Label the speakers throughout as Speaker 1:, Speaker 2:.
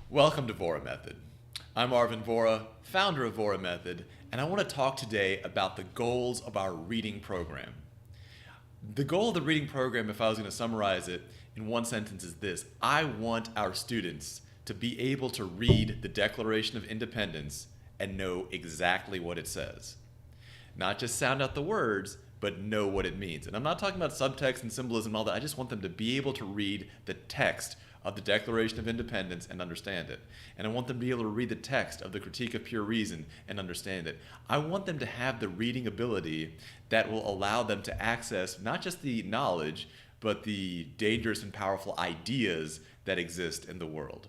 Speaker 1: Welcome to Vohra Method. I'm Arvin Vohra, founder of Vohra Method, and I want to talk today about the goals of our reading program. The goal of the reading program, if I was going to summarize it in one sentence, is this. I want our students to be able to read the Declaration of Independence and know exactly what it says. Not just sound out the words, but know what it means. And I'm not talking about subtext and symbolism and all that. I just want them to be able to read the text of the Declaration of Independence and understand it. And I want them to be able to read the text of the Critique of Pure Reason and understand it. I want them to have the reading ability that will allow them to access not just the knowledge, but the dangerous and powerful ideas that exist in the world.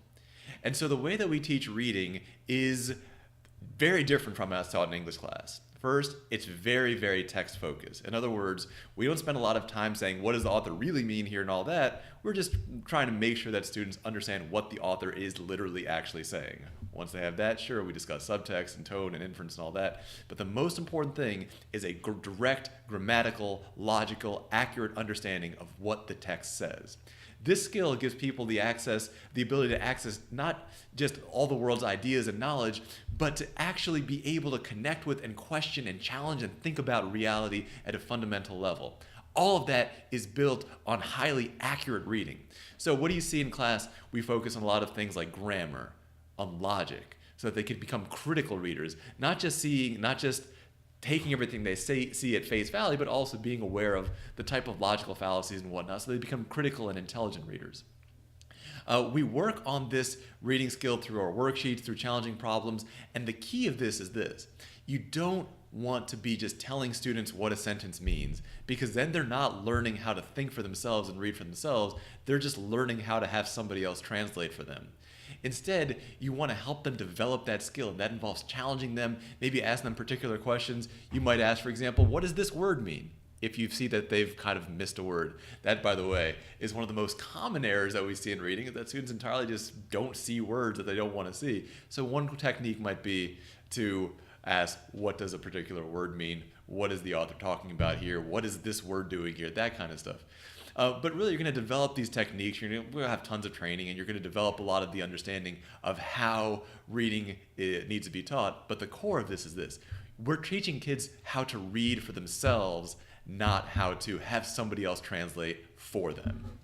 Speaker 1: And so the way that we teach reading is very different from as taught in English class. First, it's very, very text focused. In other words, we don't spend a lot of time saying, what does the author really mean here and all that. We're just trying to make sure that students understand what the author is literally actually saying. Once they have that, sure, we discuss subtext and tone and inference and all that. But the most important thing is a direct, grammatical, logical, accurate understanding of what the text says. This skill gives people the ability to access not just all the world's ideas and knowledge, but to actually be able to connect with and question and challenge and think about reality at a fundamental level. All of that is built on highly accurate reading. So what do you see in class? We focus on a lot of things like grammar, on logic, so that they can become critical readers, not just taking everything they see at face value, but also being aware of the type of logical fallacies and whatnot, so they become critical and intelligent readers. We work on this reading skill through our worksheets, through challenging problems, and the key of this is this. You don't want to be just telling students what a sentence means, because then they're not learning how to think for themselves and read for themselves. They're just learning how to have somebody else translate for them. Instead, you want to help them develop that skill. That involves challenging them, maybe asking them particular questions. You might ask, for example, what does this word mean? If you see that they've kind of missed a word. That, by the way, is one of the most common errors that we see in reading, is that students entirely just don't see words that they don't want to see. So one technique might be to ask, what does a particular word mean? What is the author talking about here? What is this word doing here? That kind of stuff. But really, you're going to develop these techniques. You're going to have tons of training, and you're going to develop a lot of the understanding of how reading needs to be taught. But the core of this is this. We're teaching kids how to read for themselves, not how to have somebody else translate for them.